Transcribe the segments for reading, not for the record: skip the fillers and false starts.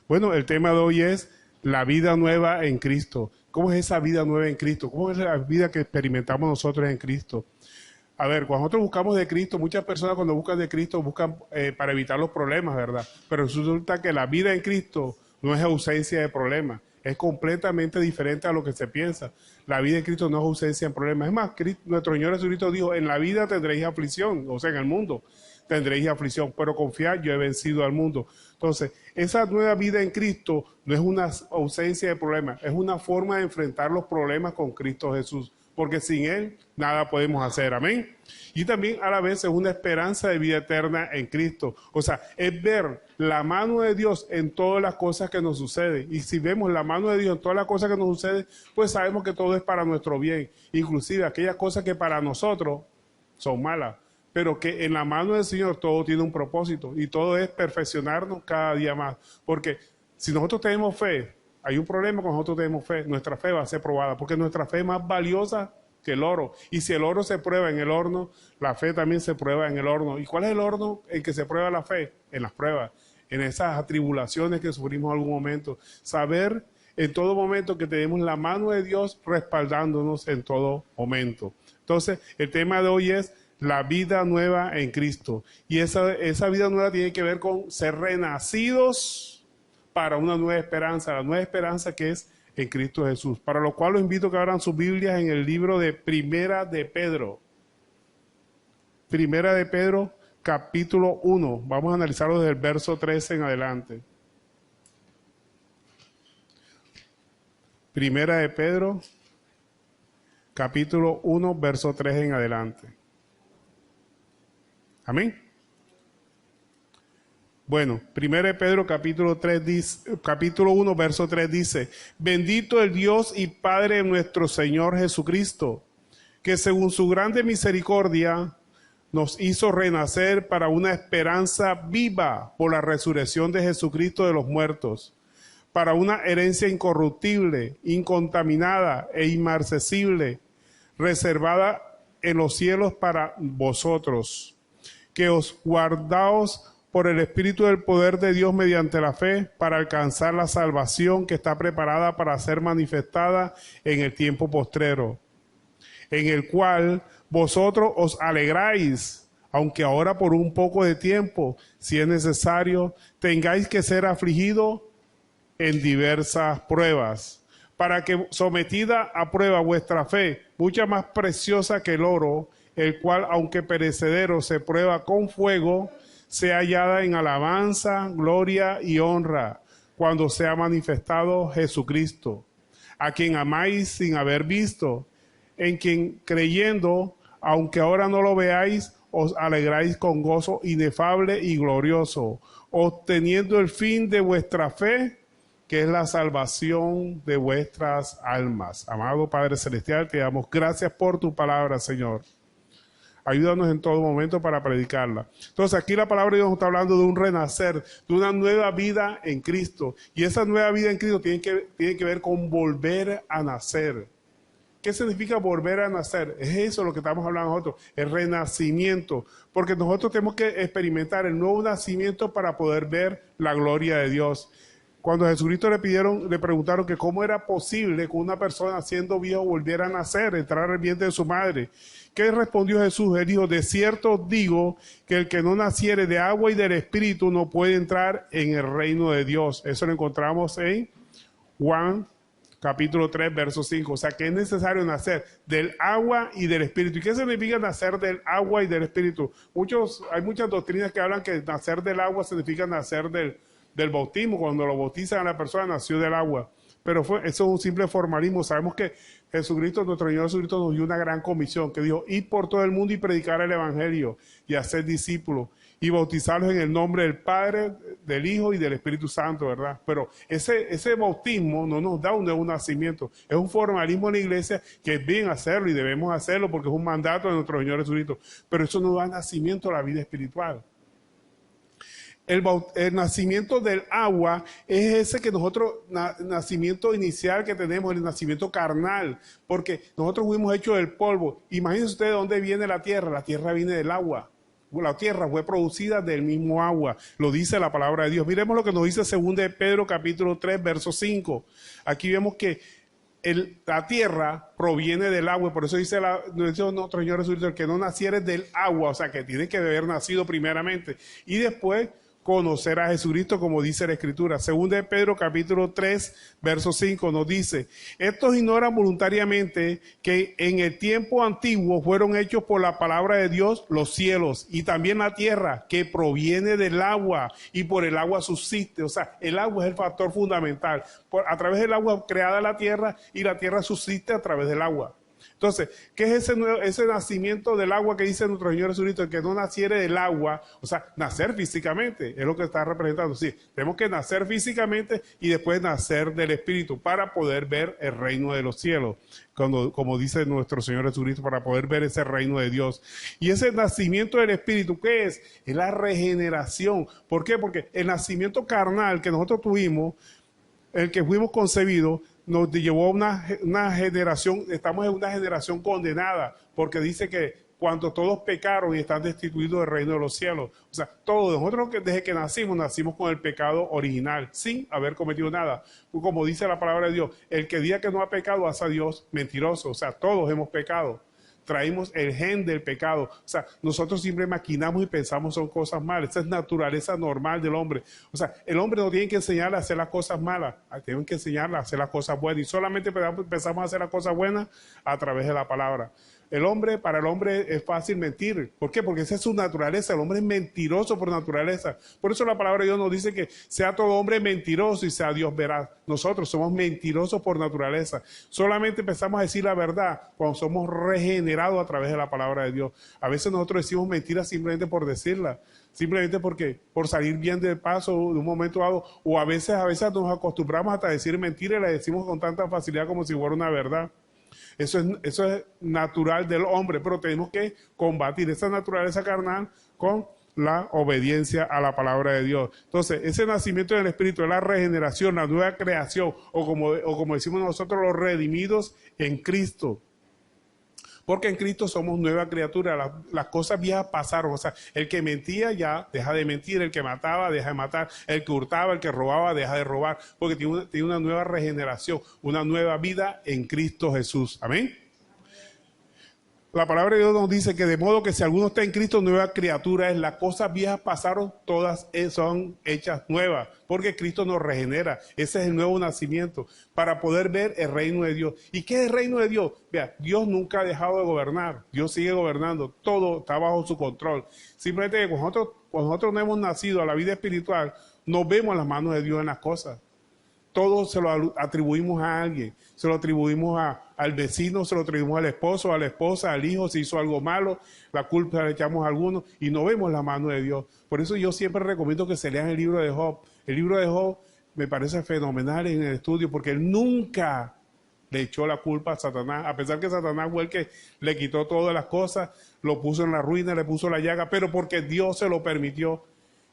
Bueno, el tema de hoy es la vida nueva en Cristo. ¿Cómo es esa vida nueva en Cristo? ¿Cómo es la vida que experimentamos nosotros en Cristo? A ver, cuando nosotros buscamos de Cristo, muchas personas cuando buscan de Cristo buscan para evitar los problemas, ¿verdad? Pero resulta que la vida en Cristo no es ausencia de problemas, es completamente diferente a lo que se piensa. La vida en Cristo no es ausencia de problemas. Es más, nuestro Señor Jesucristo dijo, en la vida tendréis aflicción, o sea, en el mundo tendréis aflicción, pero confiad, yo he vencido al mundo. Entonces, esa nueva vida en Cristo no es una ausencia de problemas, es una forma de enfrentar los problemas con Cristo Jesús, porque sin Él nada podemos hacer, amén. Y también a la vez es una esperanza de vida eterna en Cristo, o sea, es ver la mano de Dios en todas las cosas que nos suceden, y si vemos la mano de Dios en todas las cosas que nos suceden, pues sabemos que todo es para nuestro bien, inclusive aquellas cosas que para nosotros son malas, pero que en la mano del Señor todo tiene un propósito y todo es perfeccionarnos cada día más. Porque si nosotros tenemos fe, hay un problema cuando nosotros tenemos fe, nuestra fe va a ser probada, porque nuestra fe es más valiosa que el oro. Y si el oro se prueba en el horno, la fe también se prueba en el horno. ¿Y cuál es el horno en que se prueba la fe? En las pruebas, en esas atribulaciones que sufrimos en algún momento. Saber en todo momento que tenemos la mano de Dios respaldándonos en todo momento. Entonces, el tema de hoy es la vida nueva en Cristo. Y esa vida nueva tiene que ver con ser renacidos para una nueva esperanza, la nueva esperanza que es en Cristo Jesús. Para lo cual los invito a que abran sus Biblias en el libro de Primera de Pedro. Primera de Pedro, capítulo 1. Vamos a analizarlo desde el verso 13 en adelante. Primera de Pedro, capítulo 1, verso 3 en adelante. Amén. Bueno, 1 Pedro capítulo 1, verso 3 dice, bendito el Dios y Padre de nuestro Señor Jesucristo, que según su grande misericordia nos hizo renacer para una esperanza viva por la resurrección de Jesucristo de los muertos, para una herencia incorruptible, incontaminada e inmarcesible, reservada en los cielos para vosotros, que os guardaos por el Espíritu del poder de Dios mediante la fe para alcanzar la salvación que está preparada para ser manifestada en el tiempo postrero, en el cual vosotros os alegráis, aunque ahora por un poco de tiempo, si es necesario, tengáis que ser afligidos en diversas pruebas, para que sometida a prueba vuestra fe, mucha más preciosa que el oro, el cual, aunque perecedero, se prueba con fuego, sea hallada en alabanza, gloria y honra, cuando sea manifestado Jesucristo, a quien amáis sin haber visto, en quien creyendo, aunque ahora no lo veáis, os alegráis con gozo inefable y glorioso, obteniendo el fin de vuestra fe, que es la salvación de vuestras almas. Amado Padre Celestial, te damos gracias por tu palabra, Señor. Ayúdanos en todo momento para predicarla. Entonces aquí la palabra de Dios nos está hablando de un renacer, de una nueva vida en Cristo. Y esa nueva vida en Cristo tiene que ver con volver a nacer. ¿Qué significa volver a nacer? Es eso lo que estamos hablando nosotros, el renacimiento. Porque nosotros tenemos que experimentar el nuevo nacimiento para poder ver la gloria de Dios. Cuando a Jesucristo le preguntaron que cómo era posible que una persona siendo viejo volviera a nacer, entrar al vientre de su madre. ¿Qué respondió Jesús? Él dijo, de cierto os digo que el que no naciere de agua y del Espíritu no puede entrar en el reino de Dios. Eso lo encontramos en Juan capítulo 3, verso 5. O sea, que es necesario nacer del agua y del Espíritu. ¿Y qué significa nacer del agua y del Espíritu? Hay muchas doctrinas que hablan que nacer del agua significa nacer del bautismo. Cuando lo bautizan a la persona, nació del agua. Pero eso es un simple formalismo. Sabemos que Jesucristo, nuestro Señor Jesucristo, nos dio una gran comisión que dijo, ir por todo el mundo y predicar el Evangelio y hacer discípulos y bautizarlos en el nombre del Padre, del Hijo y del Espíritu Santo, ¿verdad? Pero ese bautismo no nos da un nuevo nacimiento. Es un formalismo en la iglesia que es bien hacerlo y debemos hacerlo porque es un mandato de nuestro Señor Jesucristo. Pero eso no da nacimiento a la vida espiritual. El nacimiento del agua es ese que nosotros, nacimiento inicial que tenemos, el nacimiento carnal, porque nosotros fuimos hechos del polvo. Imagínense ustedes de dónde viene la tierra viene del agua. La tierra fue producida del mismo agua, lo dice la palabra de Dios. Miremos lo que nos dice 2 de Pedro capítulo 3, verso 5. Aquí vemos que la tierra proviene del agua, por eso dice nuestro Señor Jesucristo, el que no naciere del agua, o sea que tiene que haber nacido primeramente y después conocer a Jesucristo, como dice la Escritura. Según de Pedro capítulo 3, verso 5 nos dice: estos ignoran voluntariamente que en el tiempo antiguo fueron hechos por la palabra de Dios los cielos y también la tierra, que proviene del agua y por el agua subsiste. O sea, el agua es el factor fundamental. A través del agua creada la tierra y la tierra subsiste a través del agua. Entonces, ¿qué es ese nacimiento del agua que dice nuestro Señor Jesucristo? El que no naciere del agua, o sea, nacer físicamente, es lo que está representando. Sí, tenemos que nacer físicamente y después nacer del Espíritu para poder ver el reino de los cielos, como dice nuestro Señor Jesucristo, para poder ver ese reino de Dios. Y ese nacimiento del Espíritu, ¿qué es? Es la regeneración. ¿Por qué? Porque el nacimiento carnal que nosotros tuvimos, el que fuimos concebidos, nos llevó a una generación, estamos en una generación condenada, porque dice que cuando todos pecaron y están destituidos del reino de los cielos, o sea, todos nosotros desde que nacimos con el pecado original, sin haber cometido nada. Como dice la palabra de Dios, el que diga que no ha pecado hace a Dios mentiroso, o sea, todos hemos pecado. Traímos el gen del pecado. O sea, nosotros siempre maquinamos y pensamos son cosas malas. Esa es naturaleza normal del hombre. O sea, el hombre no tiene que enseñarle a hacer las cosas malas, tienen que enseñarle a hacer las cosas buenas. Y solamente empezamos a hacer las cosas buenas a través de la palabra. Para el hombre es fácil mentir. ¿Por qué? Porque esa es su naturaleza. El hombre es mentiroso por naturaleza. Por eso la palabra de Dios nos dice que sea todo hombre mentiroso y sea Dios veraz. Nosotros somos mentirosos por naturaleza. Solamente empezamos a decir la verdad cuando somos regenerados a través de la palabra de Dios. A veces nosotros decimos mentiras simplemente por decirla. Simplemente por salir bien del paso de un momento dado. O a veces nos acostumbramos hasta a decir mentiras y la decimos con tanta facilidad como si fuera una verdad. Eso es natural del hombre, pero tenemos que combatir esa naturaleza carnal con la obediencia a la palabra de Dios. Entonces, ese nacimiento del Espíritu es la regeneración, la nueva creación, o como decimos nosotros, los redimidos en Cristo. Porque en Cristo somos nueva criatura, las cosas viejas pasaron. O sea, el que mentía ya deja de mentir, el que mataba deja de matar, el que hurtaba, el que robaba deja de robar, porque tiene una nueva regeneración, una nueva vida en Cristo Jesús. Amén. La palabra de Dios nos dice que de modo que si alguno está en Cristo, nueva criatura es. Las cosas viejas pasaron, todas son hechas nuevas, porque Cristo nos regenera. Ese es el nuevo nacimiento, para poder ver el reino de Dios. ¿Y qué es el reino de Dios? Vea, Dios nunca ha dejado de gobernar, Dios sigue gobernando, todo está bajo su control. Simplemente que cuando nosotros no hemos nacido a la vida espiritual, no vemos las manos de Dios en las cosas. Todo se lo atribuimos a alguien, se lo atribuimos al vecino, se lo atribuimos al esposo, a la esposa, al hijo, si hizo algo malo, la culpa le echamos a algunos y no vemos la mano de Dios. Por eso yo siempre recomiendo que se lean el libro de Job. El libro de Job me parece fenomenal en el estudio porque él nunca le echó la culpa a Satanás, a pesar que Satanás fue el que le quitó todas las cosas, lo puso en la ruina, le puso la llaga, pero porque Dios se lo permitió.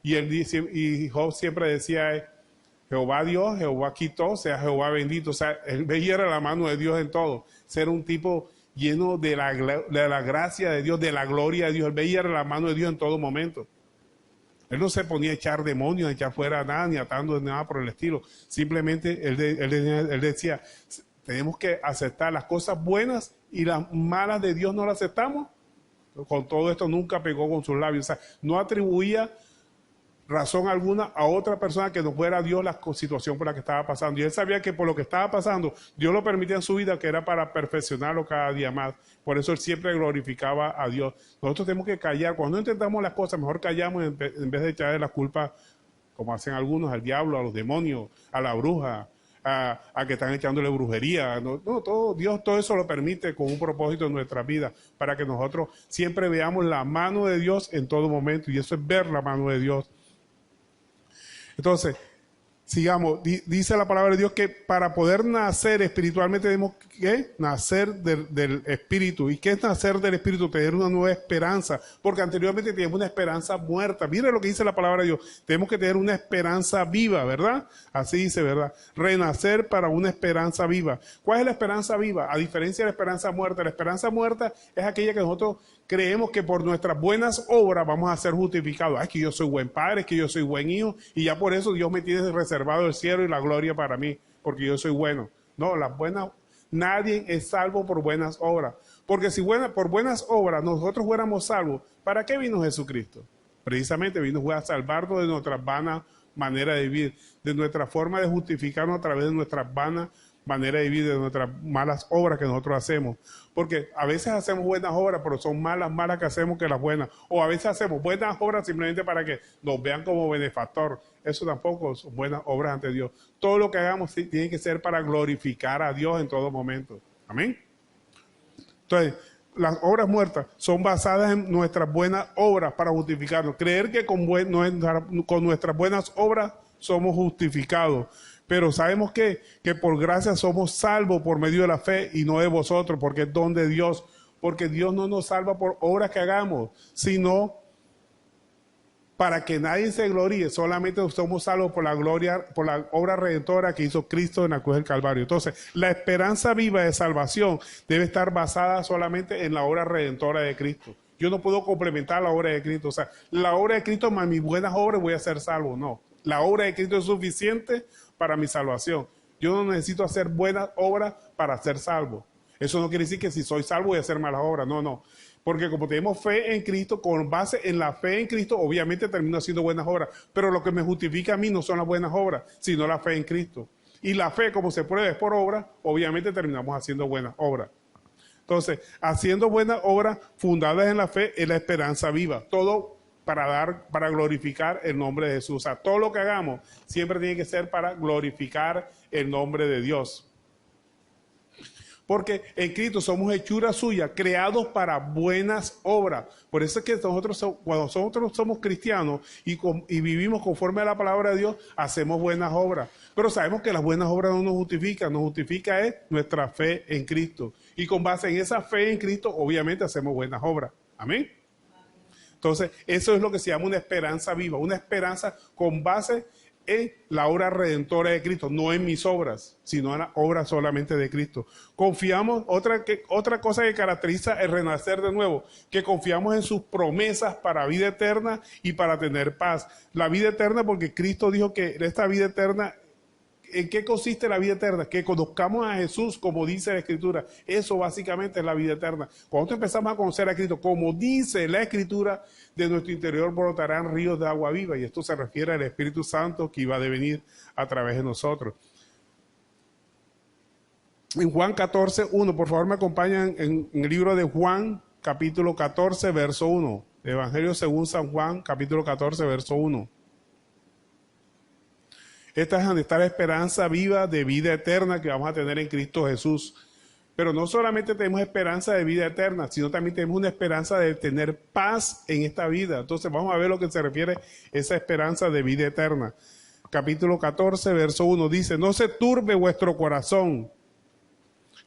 Y Job siempre decía, Jehová Dios, Jehová quitó, sea Jehová bendito. O sea, él veía la mano de Dios en todo. Ser un tipo lleno de la gracia de Dios, de la gloria de Dios. Él veía la mano de Dios en todo momento. Él no se ponía a echar demonios, a echar fuera nada, ni atando nada por el estilo. Simplemente él decía, tenemos que aceptar las cosas buenas y las malas de Dios no las aceptamos. Con todo esto nunca pegó con sus labios. O sea, no atribuía razón alguna a otra persona que no fuera Dios la situación por la que estaba pasando. Y él sabía que por lo que estaba pasando, Dios lo permitía en su vida, que era para perfeccionarlo cada día más. Por eso él siempre glorificaba a Dios. Nosotros tenemos que callar. Cuando no intentamos las cosas, mejor callamos en vez de echarle la culpa, como hacen algunos, al diablo, a los demonios, a la bruja, a que están echándole brujería. Dios todo eso lo permite con un propósito en nuestra vida, para que nosotros siempre veamos la mano de Dios en todo momento. Y eso es ver la mano de Dios. Entonces, Sigamos, dice la palabra de Dios que para poder nacer espiritualmente tenemos que nacer del Espíritu. ¿Y qué es nacer del Espíritu? Tener una nueva esperanza, porque anteriormente teníamos una esperanza muerta. Mira lo que dice la palabra de Dios, tenemos que tener una esperanza viva, ¿verdad? Así dice, ¿verdad? Renacer para una esperanza viva. ¿Cuál es la esperanza viva? A diferencia de la esperanza muerta es aquella que nosotros creemos que por nuestras buenas obras vamos a ser justificados. Es que yo soy buen padre, es que yo soy buen hijo, y ya por eso Dios me tiene reservado el cielo y la gloria para mí, porque yo soy bueno. No, las buenas, nadie es salvo por buenas obras. Porque si por buenas obras nosotros fuéramos salvos, ¿para qué vino Jesucristo? Precisamente vino a salvarnos de nuestras vanas maneras de vivir, de nuestra forma de justificarnos a través de nuestras vanas manera de vivir, de nuestras malas obras que nosotros hacemos. Porque a veces hacemos buenas obras, pero son malas que hacemos que las buenas. O a veces hacemos buenas obras simplemente para que nos vean como benefactor. Eso tampoco son buenas obras ante Dios. Todo lo que hagamos tiene que ser para glorificar a Dios en todo momento. Amén. Entonces, las obras muertas son basadas en nuestras buenas obras para justificarnos. Creer que con nuestras buenas obras somos justificados. Pero sabemos que por gracia somos salvos por medio de la fe y no de vosotros, porque es don de Dios. Porque Dios no nos salva por obras que hagamos, sino para que nadie se gloríe. Solamente somos salvos por la gloria, por la obra redentora que hizo Cristo en la cruz del Calvario. Entonces, la esperanza viva de salvación debe estar basada solamente en la obra redentora de Cristo. Yo no puedo complementar la obra de Cristo. O sea, la obra de Cristo más mis buenas obras voy a ser salvo. No. La obra de Cristo es suficiente para mi salvación. Yo no necesito hacer buenas obras para ser salvo. Eso no quiere decir que si soy salvo voy a hacer malas obras. No, no. Porque como tenemos fe en Cristo, con base en la fe en Cristo, obviamente termino haciendo buenas obras. Pero lo que me justifica a mí no son las buenas obras, sino la fe en Cristo. Y la fe, como se prueba es por obra, obviamente terminamos haciendo buenas obras. Entonces, haciendo buenas obras fundadas en la fe es la esperanza viva. Todo para glorificar el nombre de Jesús. O sea, todo lo que hagamos siempre tiene que ser para glorificar el nombre de Dios. Porque en Cristo somos hechura suya, creados para buenas obras. Por eso es que cuando nosotros somos cristianos y vivimos conforme a la palabra de Dios, hacemos buenas obras. Pero sabemos que las buenas obras no nos justifica es nuestra fe en Cristo. Y con base en esa fe en Cristo, obviamente hacemos buenas obras. Amén. Entonces, eso es lo que se llama una esperanza viva, una esperanza con base en la obra redentora de Cristo, no en mis obras, sino en la obra solamente de Cristo. Confiamos, otra cosa que caracteriza el renacer de nuevo, que confiamos en sus promesas para vida eterna y para tener paz. La vida eterna, porque Cristo dijo que esta vida eterna, ¿en qué consiste la vida eterna? Que conozcamos a Jesús, como dice la Escritura. Eso básicamente es la vida eterna. Cuando empezamos a conocer a Cristo, como dice la Escritura, de nuestro interior brotarán ríos de agua viva. Y esto se refiere al Espíritu Santo que iba a devenir a través de nosotros. En Juan 14, 1, por favor me acompañan en el libro de Juan, capítulo 14, verso 1. Evangelio según San Juan, capítulo 14, verso 1. Esta es donde está la esperanza viva de vida eterna que vamos a tener en Cristo Jesús. Pero no solamente tenemos esperanza de vida eterna, sino también tenemos una esperanza de tener paz en esta vida. Entonces vamos a ver lo que se refiere a esa esperanza de vida eterna. Capítulo 14, verso 1 dice, no se turbe vuestro corazón.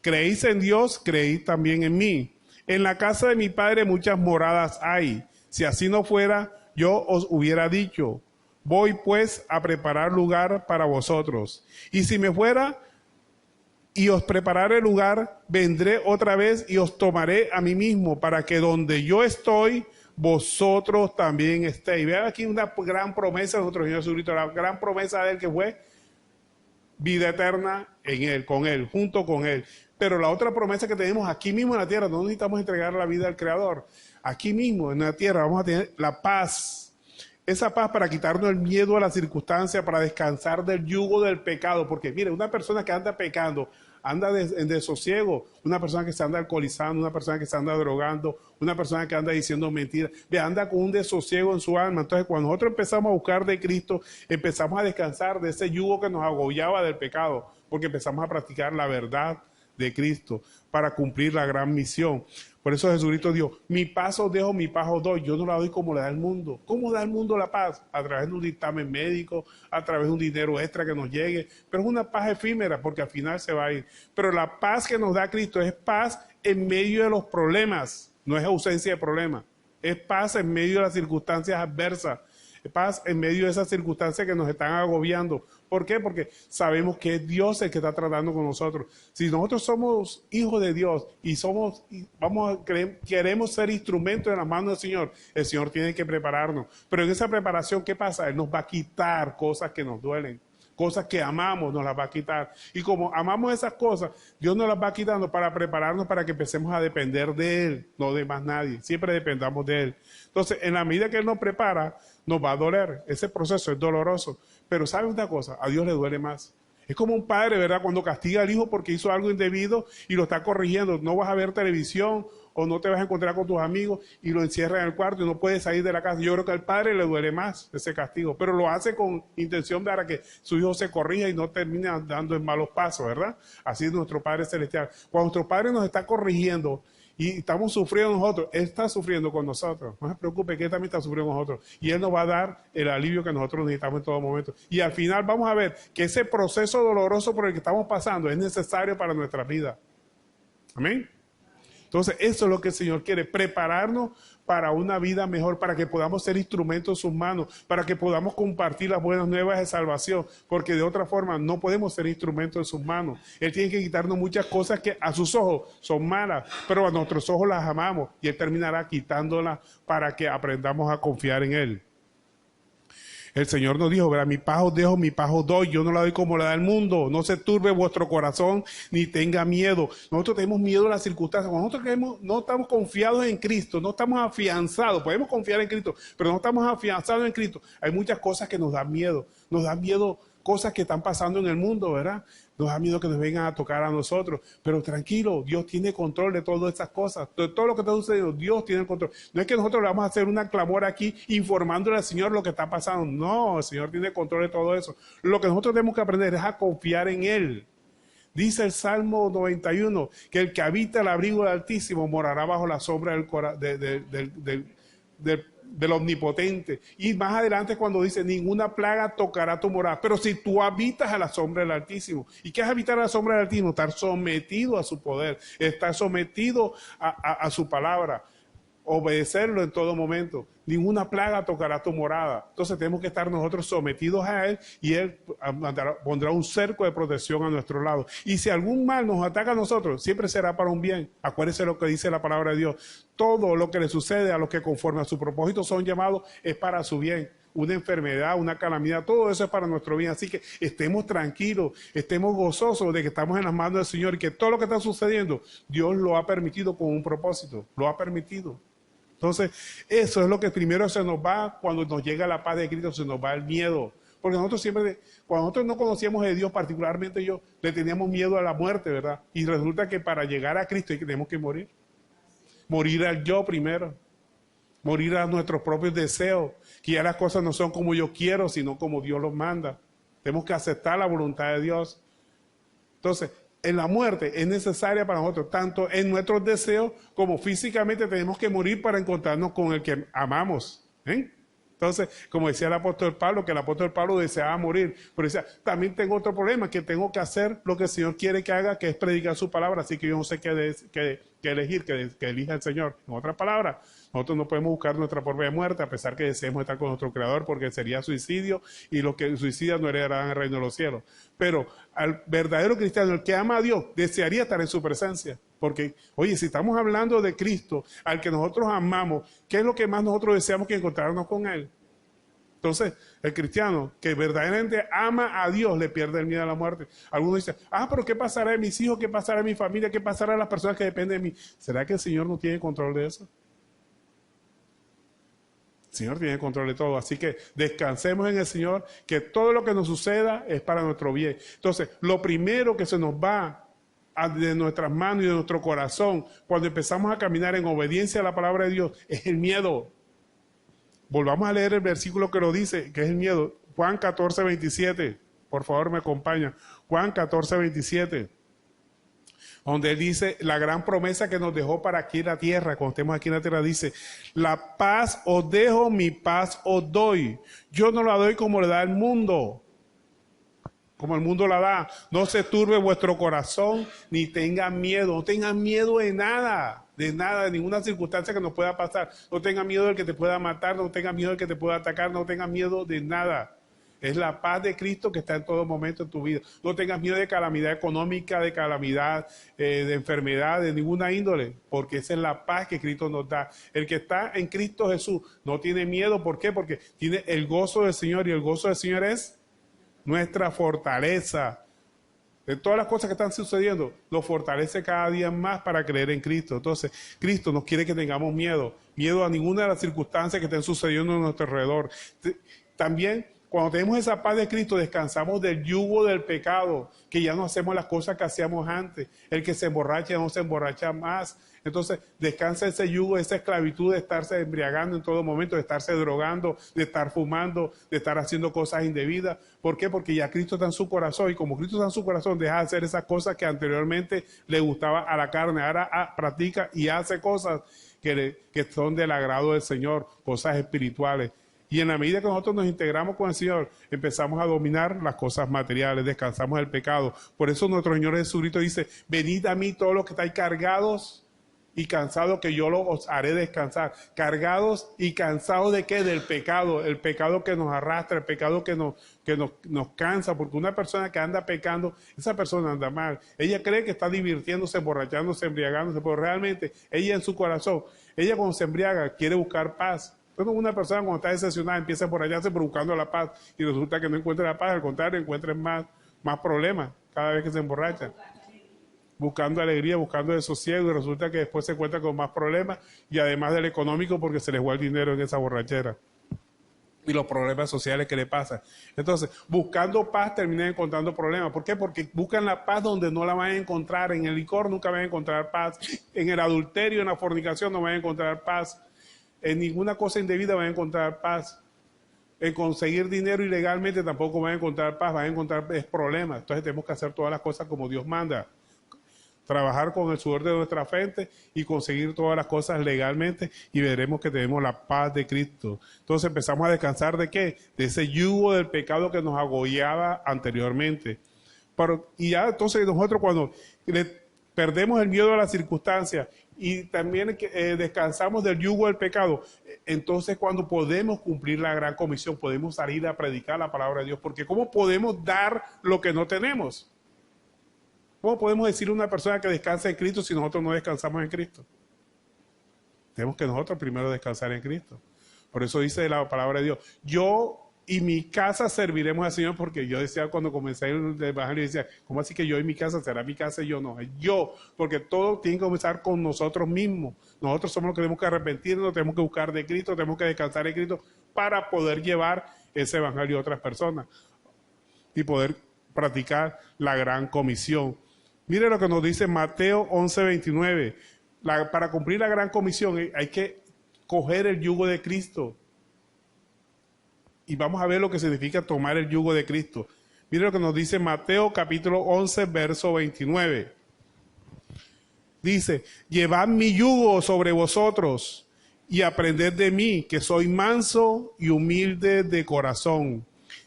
Creéis en Dios, creéis también en mí. En la casa de mi Padre muchas moradas hay. Si así no fuera, yo os hubiera dicho. Voy pues a preparar lugar para vosotros. Y si me fuera y os prepararé lugar, vendré otra vez y os tomaré a mí mismo, para que donde yo estoy, vosotros también estéis. Vean aquí una gran promesa de nuestro Señor Jesucristo, la gran promesa de Él que fue vida eterna en Él, con Él, junto con Él. Pero la otra promesa que tenemos aquí mismo en la tierra, no necesitamos entregar la vida al Creador. Aquí mismo en la tierra vamos a tener la paz. Esa paz para quitarnos el miedo a la circunstancia, para descansar del yugo del pecado. Porque mire, una persona que anda pecando, anda en desosiego. Una persona que se anda alcoholizando, una persona que se anda drogando, una persona que anda diciendo mentiras. Anda con un desosiego en su alma. Entonces, cuando nosotros empezamos a buscar de Cristo, empezamos a descansar de ese yugo que nos agobiaba del pecado. Porque empezamos a practicar la verdad de Cristo para cumplir la gran misión. Por eso Jesucristo dijo, mi paz os dejo, mi paz os doy. Yo no la doy como la da el mundo. ¿Cómo da el mundo la paz? A través de un dictamen médico, a través de un dinero extra que nos llegue. Pero es una paz efímera porque al final se va a ir. Pero la paz que nos da Cristo es paz en medio de los problemas. No es ausencia de problemas. Es paz en medio de las circunstancias adversas. Es paz en medio de esas circunstancias que nos están agobiando. ¿Por qué? Porque sabemos que es Dios el que está tratando con nosotros. Si nosotros somos hijos de Dios y queremos ser instrumentos en las manos del Señor, el Señor tiene que prepararnos. Pero en esa preparación, ¿qué pasa? Él nos va a quitar cosas que nos duelen. Cosas que amamos nos las va a quitar. Y como amamos esas cosas, Dios nos las va quitando para prepararnos para que empecemos a depender de Él, no de más nadie. Siempre dependamos de Él. Entonces, en la medida que Él nos prepara, nos va a doler. Ese proceso es doloroso. Pero ¿sabe una cosa? A Dios le duele más. Es como un padre, ¿verdad? Cuando castiga al hijo porque hizo algo indebido y lo está corrigiendo. No vas a ver televisión o no te vas a encontrar con tus amigos y lo encierra en el cuarto y no puedes salir de la casa. Yo creo que al padre le duele más ese castigo, pero lo hace con intención para que su hijo se corrija y no termine andando en malos pasos, ¿verdad? Así es nuestro Padre Celestial. Cuando nuestro Padre nos está corrigiendo y estamos sufriendo nosotros, Él está sufriendo con nosotros. No se preocupe, que Él también está sufriendo con nosotros. Y Él nos va a dar el alivio que nosotros necesitamos en todo momento. Y al final vamos a ver que ese proceso doloroso por el que estamos pasando es necesario para nuestra vida. Amén. Entonces, eso es lo que el Señor quiere, prepararnos para una vida mejor, para que podamos ser instrumentos en sus manos, para que podamos compartir las buenas nuevas de salvación, porque de otra forma no podemos ser instrumentos en sus manos. Él tiene que quitarnos muchas cosas que a sus ojos son malas, pero a nuestros ojos las amamos, y Él terminará quitándolas para que aprendamos a confiar en Él. El Señor nos dijo, ¿verdad? Mi paz os dejo, mi paz os doy. Yo no la doy como la da el mundo. No se turbe vuestro corazón ni tenga miedo. Nosotros tenemos miedo a las circunstancias. Cuando nosotros no estamos confiados en Cristo, no estamos afianzados. Podemos confiar en Cristo, pero no estamos afianzados en Cristo. Hay muchas cosas que nos dan miedo. Nos dan miedo cosas que están pasando en el mundo, ¿verdad? Nos da miedo que nos vengan a tocar a nosotros. Pero tranquilo, Dios tiene control de todas estas cosas. De todo lo que está sucediendo, Dios tiene el control. No es que nosotros le vamos a hacer una clamor aquí informándole al Señor lo que está pasando. No, el Señor tiene control de todo eso. Lo que nosotros tenemos que aprender es a confiar en Él. Dice el Salmo 91 que el que habita el abrigo del Altísimo morará bajo la sombra del Omnipotente. Y más adelante cuando dice, ninguna plaga tocará tu morada. Pero si tú habitas a la sombra del Altísimo. ¿Y qué es habitar a la sombra del Altísimo? Estar sometido a su poder, estar sometido a su palabra, obedecerlo en todo momento. Ninguna plaga tocará tu morada. Entonces tenemos que estar nosotros sometidos a Él y Él pondrá un cerco de protección a nuestro lado. Y si algún mal nos ataca a nosotros, siempre será para un bien. Acuérdense lo que dice la palabra de Dios. Todo lo que le sucede a los que conforme a su propósito son llamados es para su bien. Una enfermedad, una calamidad, todo eso es para nuestro bien. Así que estemos tranquilos, estemos gozosos de que estamos en las manos del Señor y que todo lo que está sucediendo, Dios lo ha permitido con un propósito. Lo ha permitido. Entonces, eso es lo que primero se nos va cuando nos llega la paz de Cristo, se nos va el miedo. Porque nosotros siempre, cuando nosotros no conocíamos de Dios, particularmente yo, le teníamos miedo a la muerte, ¿verdad? Y resulta que para llegar a Cristo tenemos que morir. Morir al yo primero. Morir a nuestros propios deseos. Que ya las cosas no son como yo quiero, sino como Dios los manda. Tenemos que aceptar la voluntad de Dios. Entonces, en la muerte es necesaria para nosotros, tanto en nuestros deseos como físicamente tenemos que morir para encontrarnos con el que amamos. Entonces, como decía el apóstol Pablo, que el apóstol Pablo deseaba morir, pero decía, también tengo otro problema, que tengo que hacer lo que el Señor quiere que haga, que es predicar su palabra, así que yo no sé qué elegir, que elija el Señor. En otras palabras, nosotros no podemos buscar nuestra propia muerte, a pesar que deseemos estar con nuestro Creador, porque sería suicidio, y los que suicidan no heredarán el reino de los cielos. Pero al verdadero cristiano, el que ama a Dios, desearía estar en su presencia. Porque, oye, si estamos hablando de Cristo, al que nosotros amamos, ¿qué es lo que más nosotros deseamos que encontrarnos con Él? Entonces, el cristiano que verdaderamente ama a Dios le pierde el miedo a la muerte. Algunos dicen, pero ¿qué pasará de mis hijos? ¿Qué pasará de mi familia? ¿Qué pasará de las personas que dependen de mí? ¿Será que el Señor no tiene control de eso? El Señor tiene control de todo, así que descansemos en el Señor, que todo lo que nos suceda es para nuestro bien. Entonces, lo primero que se nos va de nuestras manos y de nuestro corazón cuando empezamos a caminar en obediencia a la palabra de Dios es el miedo. Volvamos a leer el versículo que lo dice, que es el miedo. Juan 14, 27. Por favor, me acompaña. Juan 14, 27. donde él dice, la gran promesa que nos dejó para aquí en la tierra, cuando estemos aquí en la tierra, dice, la paz os dejo, mi paz os doy. Yo no la doy como le da el mundo, como el mundo la da. No se turbe vuestro corazón, ni tengan miedo. No tengan miedo de nada, de ninguna circunstancia que nos pueda pasar. No tengan miedo del que te pueda matar, no tengan miedo del que te pueda atacar, no tengan miedo de nada. Es la paz de Cristo que está en todo momento en tu vida. No tengas miedo de calamidad económica, de calamidad, de enfermedad, de ninguna índole, porque esa es la paz que Cristo nos da. El que está en Cristo Jesús no tiene miedo. ¿Por qué? Porque tiene el gozo del Señor, y el gozo del Señor es nuestra fortaleza. De todas las cosas que están sucediendo, nos fortalece cada día más para creer en Cristo. Entonces, Cristo no quiere que tengamos miedo a ninguna de las circunstancias que estén sucediendo a nuestro alrededor. También, cuando tenemos esa paz de Cristo, descansamos del yugo del pecado, que ya no hacemos las cosas que hacíamos antes. El que se emborracha no se emborracha más. Entonces, descansa ese yugo, esa esclavitud de estarse embriagando en todo momento, de estarse drogando, de estar fumando, de estar haciendo cosas indebidas. ¿Por qué? Porque ya Cristo está en su corazón, y como Cristo está en su corazón, deja de hacer esas cosas que anteriormente le gustaba a la carne. Ahora practica y hace cosas que son del agrado del Señor, cosas espirituales. Y en la medida que nosotros nos integramos con el Señor, empezamos a dominar las cosas materiales, descansamos del pecado. Por eso nuestro Señor Jesucristo dice, venid a mí todos los que estáis cargados y cansados, que yo os haré descansar. Cargados y cansados ¿de qué? Del pecado, el pecado que nos arrastra, el pecado que nos cansa, porque una persona que anda pecando, esa persona anda mal. Ella cree que está divirtiéndose, emborrachándose, embriagándose, pero realmente ella en su corazón, ella cuando se embriaga quiere buscar paz. Entonces una persona cuando está decepcionada empieza a emborracharse buscando la paz, y resulta que no encuentra la paz, al contrario, encuentra más problemas cada vez que se emborracha. Buscando alegría, buscando desosiego, y resulta que después se encuentra con más problemas, y además del económico, porque se les va el dinero en esa borrachera. Y los problemas sociales que le pasan. Entonces, buscando paz terminan encontrando problemas. ¿Por qué? Porque buscan la paz donde no la van a encontrar. En el licor nunca van a encontrar paz. En el adulterio, en la fornicación no van a encontrar paz. En ninguna cosa indebida van a encontrar paz. En conseguir dinero ilegalmente tampoco van a encontrar paz, van a encontrar problemas. Entonces tenemos que hacer todas las cosas como Dios manda. Trabajar con el sudor de nuestra frente y conseguir todas las cosas legalmente, y veremos que tenemos la paz de Cristo. Entonces empezamos a descansar ¿de qué? De ese yugo del pecado que nos agobiaba anteriormente. Y ya entonces nosotros cuando perdemos el miedo a las circunstancias y también descansamos del yugo del pecado, entonces cuando podemos cumplir la gran comisión, podemos salir a predicar la palabra de Dios, porque ¿cómo podemos dar lo que no tenemos? ¿Cómo podemos decirle a una persona que descansa en Cristo si nosotros no descansamos en Cristo? Tenemos que nosotros primero descansar en Cristo. Por eso dice la palabra de Dios, yo y mi casa serviremos al Señor, porque yo decía cuando comencé el evangelio, decía, ¿cómo así que yo y mi casa? ¿Será mi casa y yo? No, yo, porque todo tiene que comenzar con nosotros mismos. Nosotros somos los que tenemos que arrepentirnos, tenemos que buscar de Cristo, tenemos que descansar en Cristo para poder llevar ese evangelio a otras personas y poder practicar la gran comisión. Mire lo que nos dice Mateo 11:29. Para cumplir la gran comisión hay que coger el yugo de Cristo. Y vamos a ver lo que significa tomar el yugo de Cristo. Mire lo que nos dice Mateo capítulo 11, verso 29. Dice, llevad mi yugo sobre vosotros y aprended de mí, que soy manso y humilde de corazón,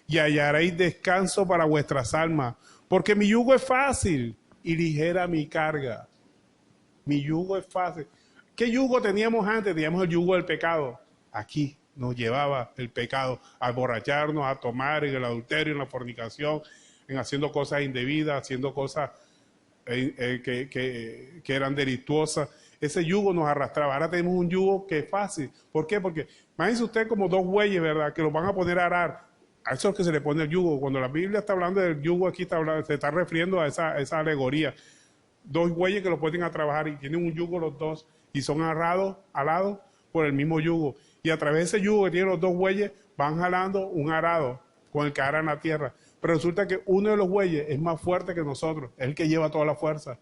y hallaréis descanso para vuestras almas, porque mi yugo es fácil y ligera mi carga. Mi yugo es fácil. ¿Qué yugo teníamos antes? Teníamos el yugo del pecado. Aquí nos llevaba el pecado a emborracharnos, a tomar, en el adulterio, en la fornicación, en haciendo cosas indebidas, haciendo cosas que eran delictuosas. Ese yugo nos arrastraba. Ahora tenemos un yugo que es fácil. ¿Por qué? Porque imagínense usted como dos bueyes, ¿verdad?, que los van a poner a arar. A eso es que se le pone el yugo. Cuando la Biblia está hablando del yugo, aquí se está refiriendo a esa alegoría. Dos bueyes que los ponen a trabajar y tienen un yugo los dos y son alados por el mismo yugo. Y a través de ese yugo que tienen los dos bueyes van jalando un arado con el que aran la tierra. Pero resulta que uno de los bueyes es más fuerte que nosotros, es el que lleva toda la fuerza.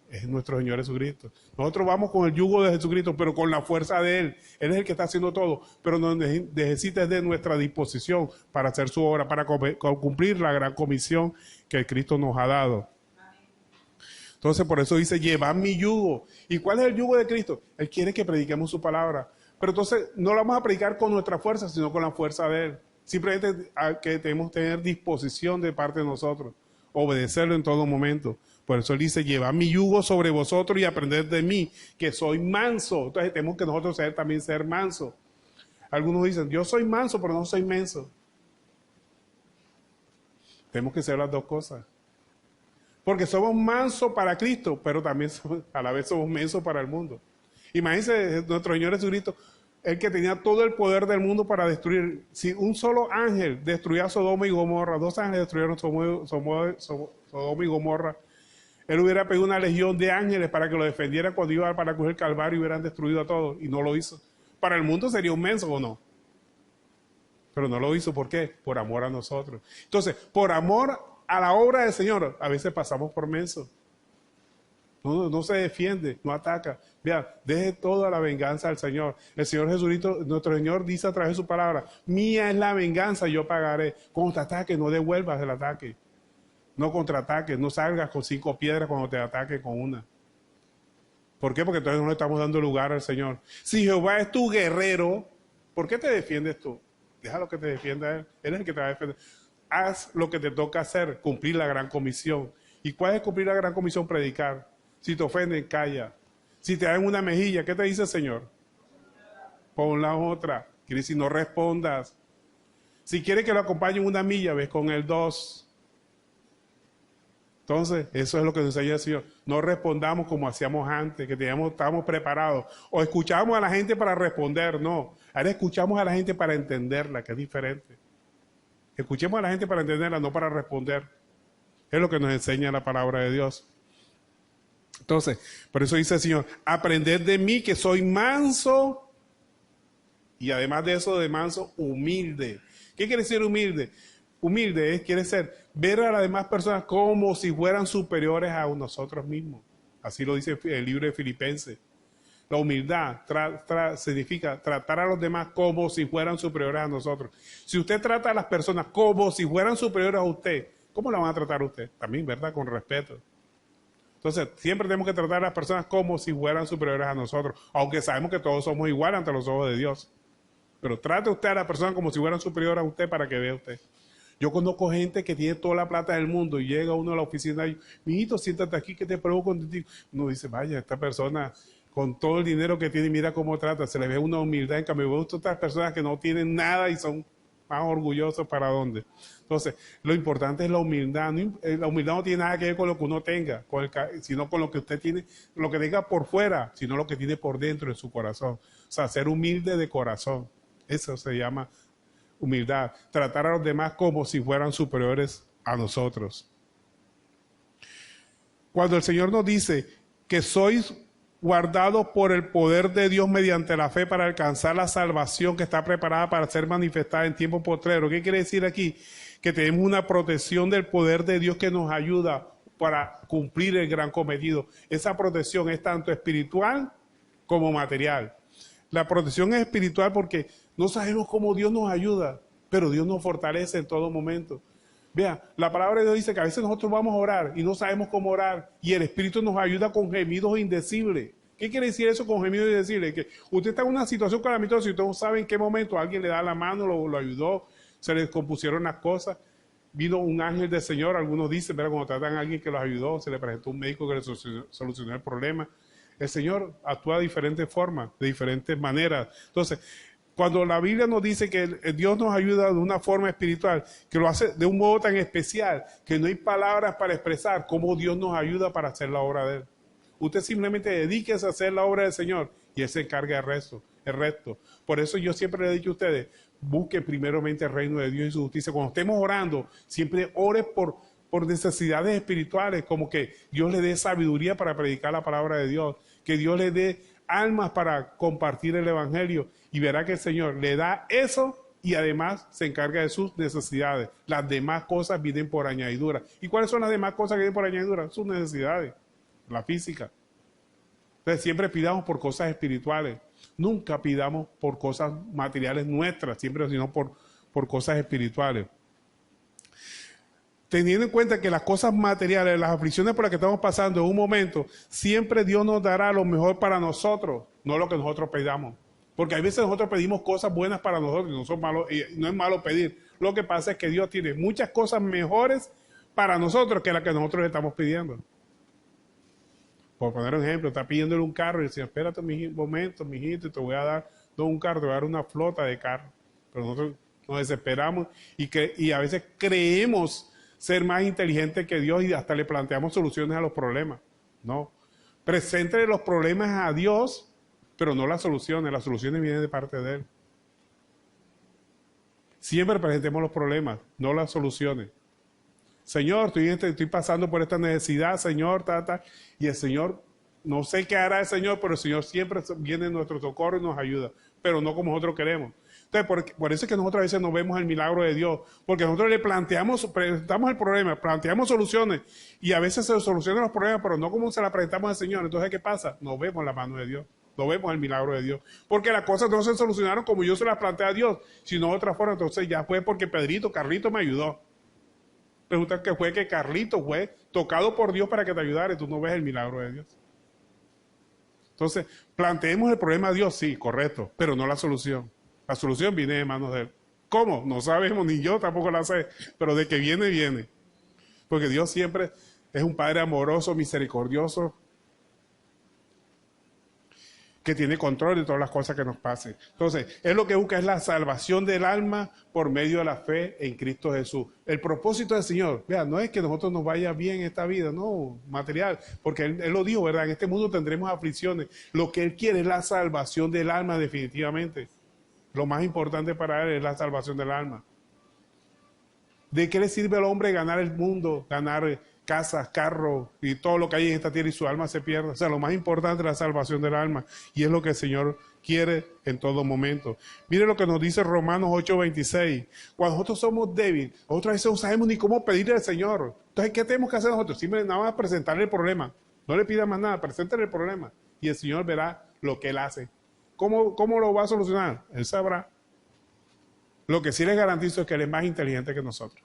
Es nuestro Señor Jesucristo. Nosotros vamos con el yugo de Jesucristo, pero con la fuerza de Él. Él es el que está haciendo todo, pero nos necesita de nuestra disposición para hacer su obra, para cumplir la gran comisión que Cristo nos ha dado. Entonces, por eso dice, llevad mi yugo. ¿Y cuál es el yugo de Cristo? Él quiere que prediquemos su palabra. Pero entonces, no lo vamos a predicar con nuestra fuerza, sino con la fuerza de Él. Simplemente que tenemos que tener disposición de parte de nosotros. Obedecerlo en todo momento. Por eso Él dice, llevad mi yugo sobre vosotros y aprended de mí, que soy manso. Entonces, tenemos que nosotros también ser manso. Algunos dicen, yo soy manso, pero no soy menso. Tenemos que ser las dos cosas. Porque somos mansos para Cristo, pero también a la vez somos mensos para el mundo. Imagínense nuestro Señor Jesucristo, el que tenía todo el poder del mundo para destruir. Si un solo ángel destruía Sodoma y Gomorra, 2 ángeles destruyeron Sodoma y Gomorra, Él hubiera pedido una legión de ángeles para que lo defendieran cuando iba para coger el Calvario y hubieran destruido a todos, y no lo hizo. Para el mundo sería un menso, ¿o no? Pero no lo hizo, ¿por qué? Por amor a nosotros. Entonces, por amor a la obra del Señor, a veces pasamos por menso. No se defiende, no ataca. Vea, deje toda la venganza al Señor. El Señor Jesucristo, nuestro Señor, dice a través de su palabra, mía es la venganza, yo pagaré. Cuando te ataque, no devuelvas el ataque. No contraataques, no salgas con 5 piedras cuando te ataque con una. ¿Por qué? Porque entonces no le estamos dando lugar al Señor. Si Jehová es tu guerrero, ¿por qué te defiendes tú? Déjalo que te defienda Él. Él es el que te va a defender. Haz lo que te toca hacer, cumplir la gran comisión. ¿Y cuál es cumplir la gran comisión? Predicar. Si te ofenden, calla. Si te dan una mejilla, ¿qué te dice el Señor? Pon la otra. Quiere decir, no respondas. Si quiere que lo acompañe en una milla, ves con el 2. Entonces, eso es lo que nos enseña el Señor. No respondamos como hacíamos antes, que estábamos preparados. O escuchábamos a la gente para responder, no. Ahora escuchamos a la gente para entenderla, que es diferente. Escuchemos a la gente para entenderla, no para responder. Es lo que nos enseña la palabra de Dios. Entonces, por eso dice el Señor, aprended de mí que soy manso y además de eso de manso, humilde. ¿Qué quiere decir humilde? Humilde quiere ser ver a las demás personas como si fueran superiores a nosotros mismos. Así lo dice el libro de Filipenses. La humildad significa tratar a los demás como si fueran superiores a nosotros. Si usted trata a las personas como si fueran superiores a usted, ¿cómo la van a tratar a usted? También, ¿verdad? Con respeto. Entonces, siempre tenemos que tratar a las personas como si fueran superiores a nosotros, aunque sabemos que todos somos iguales ante los ojos de Dios. Pero trate usted a las personas como si fueran superiores a usted para que vea usted. Yo conozco gente que tiene toda la plata del mundo y llega uno a la oficina y, mijito, siéntate aquí que te pruebo contigo. Uno dice, vaya, esta persona con todo el dinero que tiene, mira cómo trata, se le ve una humildad. En cambio, veo otras personas que no tienen nada y son más orgullosos para dónde. Entonces, lo importante es la humildad. La humildad no tiene nada que ver con lo que uno tenga, sino con lo que usted tiene, lo que tenga por fuera, sino lo que tiene por dentro en su corazón. O sea, ser humilde de corazón. Eso se llama humildad. Tratar a los demás como si fueran superiores a nosotros. Cuando el Señor nos dice que sois guardados por el poder de Dios mediante la fe para alcanzar la salvación que está preparada para ser manifestada en tiempo postrero. ¿Qué quiere decir aquí? Que tenemos una protección del poder de Dios que nos ayuda para cumplir el gran cometido. Esa protección es tanto espiritual como material. La protección es espiritual porque no sabemos cómo Dios nos ayuda, pero Dios nos fortalece en todo momento. Vea, la palabra de Dios dice que a veces nosotros vamos a orar y no sabemos cómo orar y el Espíritu nos ayuda con gemidos indecibles. ¿Qué quiere decir eso con gemidos indecibles? Que usted está en una situación calamitosa y usted no sabe en qué momento alguien le da la mano, lo ayudó, se le descompusieron las cosas, vino un ángel del Señor, algunos dicen, pero cuando tratan a alguien que los ayudó, se le presentó un médico que le solucionó el problema. El Señor actúa de diferentes formas, de diferentes maneras. Entonces, cuando la Biblia nos dice que Dios nos ayuda de una forma espiritual, que lo hace de un modo tan especial, que no hay palabras para expresar cómo Dios nos ayuda para hacer la obra de Él. Usted simplemente dedíquese a hacer la obra del Señor y Él se encarga del resto. Por eso yo siempre le he dicho a ustedes, busquen primeramente el reino de Dios y su justicia. Cuando estemos orando, siempre ore por necesidades espirituales, como que Dios le dé sabiduría para predicar la palabra de Dios, que Dios le dé almas para compartir el evangelio y verá que el Señor le da eso y además se encarga de sus necesidades. Las demás cosas vienen por añadidura. ¿Y cuáles son las demás cosas que vienen por añadidura? Sus necesidades, la física. Entonces siempre pidamos por cosas espirituales. Nunca pidamos por cosas materiales nuestras, siempre sino por cosas espirituales. teniendo en cuenta que las cosas materiales, las aflicciones por las que estamos pasando en un momento, siempre Dios nos dará lo mejor para nosotros, no lo que nosotros pedamos. Porque hay veces nosotros pedimos cosas buenas para nosotros y no son malos, y no es malo pedir. Lo que pasa es que Dios tiene muchas cosas mejores para nosotros que las que nosotros le estamos pidiendo. Por poner un ejemplo, está pidiéndole un carro y dice, espérate un momento, mijito, y te voy a dar, no un carro, te voy a dar una flota de carros. Pero nosotros nos desesperamos y a veces creemos ser más inteligentes que Dios y hasta le planteamos soluciones a los problemas. No. Preséntele los problemas a Dios, pero no las soluciones vienen de parte de Él. Siempre presentemos los problemas, no las soluciones. Señor, estoy pasando por esta necesidad, Señor, y el Señor, no sé qué hará el Señor, pero el Señor siempre viene en nuestro socorro y nos ayuda, pero no como nosotros queremos. Entonces, por eso es que nosotros a veces no vemos el milagro de Dios, porque nosotros le presentamos el problema, planteamos soluciones, y a veces se solucionan los problemas, pero no como se la presentamos al Señor. Entonces, ¿qué pasa? No vemos la mano de Dios. No vemos el milagro de Dios. Porque las cosas no se solucionaron como yo se las planteé a Dios, sino de otra forma. Entonces ya fue porque Carlito me ayudó. Resulta que fue que Carlito fue tocado por Dios para que te ayudara y tú no ves el milagro de Dios. Entonces, planteemos el problema a Dios, sí, correcto, pero no la solución. La solución viene de manos de Él. ¿Cómo? No sabemos, ni yo tampoco la sé, pero de que viene, viene. Porque Dios siempre es un Padre amoroso, misericordioso, que tiene control de todas las cosas que nos pasen. Entonces, Él lo que busca es la salvación del alma por medio de la fe en Cristo Jesús. El propósito del Señor, vean, no es que nosotros nos vaya bien en esta vida, no, material, porque Él lo dijo, ¿verdad? En este mundo tendremos aflicciones. Lo que Él quiere es la salvación del alma definitivamente. Lo más importante para Él es la salvación del alma. ¿De qué le sirve al hombre ganar el mundo, ganar casas, carros y todo lo que hay en esta tierra y su alma se pierde? O sea, lo más importante es la salvación del alma y es lo que el Señor quiere en todo momento. Mire lo que nos dice Romanos 8:26. Cuando nosotros somos débiles, otras veces no sabemos ni cómo pedirle al Señor. Entonces, ¿qué tenemos que hacer nosotros? Simplemente nada más presentarle el problema. No le pida más nada, preséntale el problema y el Señor verá lo que Él hace. ¿Cómo lo va a solucionar? Él sabrá. Lo que sí les garantizo es que Él es más inteligente que nosotros.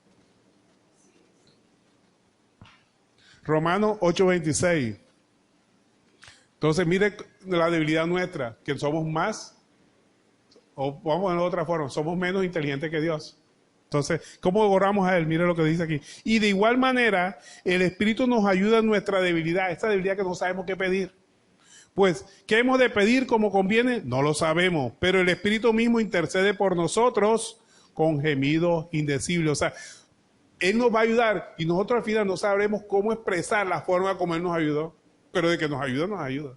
Romanos 8:26. Entonces, mire la debilidad nuestra, que somos más, o vamos a verlo de otra forma, somos menos inteligentes que Dios. Entonces, ¿cómo oramos a Él? Mire lo que dice aquí. Y de igual manera, el Espíritu nos ayuda en nuestra debilidad, esta debilidad que no sabemos qué pedir. Pues, ¿qué hemos de pedir como conviene? No lo sabemos, pero el Espíritu mismo intercede por nosotros con gemidos indecibles. O sea, Él nos va a ayudar y nosotros al final no sabremos cómo expresar la forma como Él nos ayudó, pero de que nos ayuda, nos ayuda.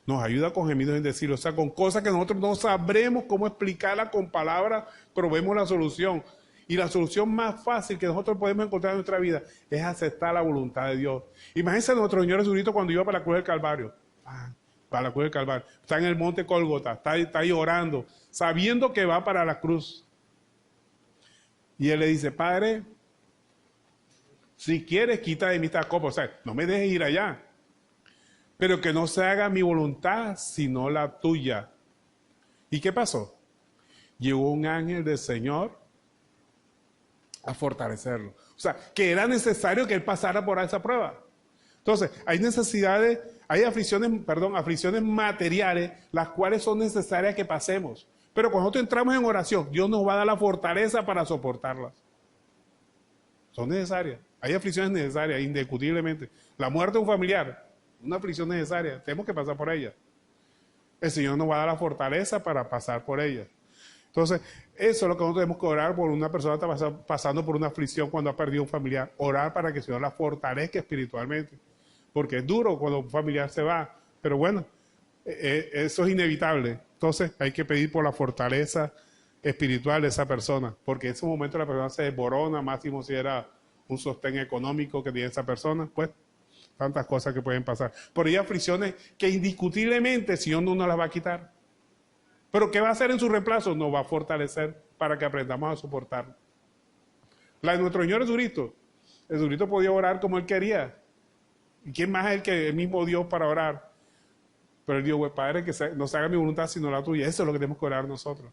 Nos ayuda con gemidos indecibles, o sea, con cosas que nosotros no sabremos cómo explicarlas con palabras, pero vemos la solución. Y la solución más fácil que nosotros podemos encontrar en nuestra vida es aceptar la voluntad de Dios. Imagínense a nuestro Señor Jesucristo cuando iba para la cruz del Calvario. Para la cruz del Calvario. Está en el monte Cólgota, está ahí orando, sabiendo que va para la cruz. Y Él le dice, Padre, si quieres, quita de mí esta copa. O sea, no me dejes ir allá. Pero que no se haga mi voluntad, sino la tuya. ¿Y qué pasó? Llegó un ángel del Señor a fortalecerlo. O sea, que era necesario que él pasara por esa prueba. Entonces, hay necesidades, hay aflicciones materiales, las cuales son necesarias que pasemos. Pero cuando nosotros entramos en oración, Dios nos va a dar la fortaleza para soportarlas. Son necesarias. Hay aflicciones necesarias, indiscutiblemente. La muerte de un familiar, una aflicción necesaria, tenemos que pasar por ella. El Señor nos va a dar la fortaleza para pasar por ella. Entonces, eso es lo que nosotros tenemos que orar por una persona que está pasando por una aflicción cuando ha perdido un familiar. Orar para que el Señor la fortalezca espiritualmente. Porque es duro cuando un familiar se va. Pero bueno, eso es inevitable. Entonces, hay que pedir por la fortaleza espiritual de esa persona. Porque en ese momento la persona se desborona, máximo si era un sostén económico que tiene esa persona. Pues, tantas cosas que pueden pasar. Pero hay aflicciones que indiscutiblemente el Señor no nos las va a quitar. Pero ¿qué va a hacer en su reemplazo? Nos va a fortalecer para que aprendamos a soportarlo. La de nuestro Señor Jesucristo. Jesucristo podía orar como Él quería. ¿Y quién más es el mismo Dios para orar? Pero Él dijo, pues, Padre, que no se haga mi voluntad sino la tuya. Eso es lo que tenemos que orar nosotros.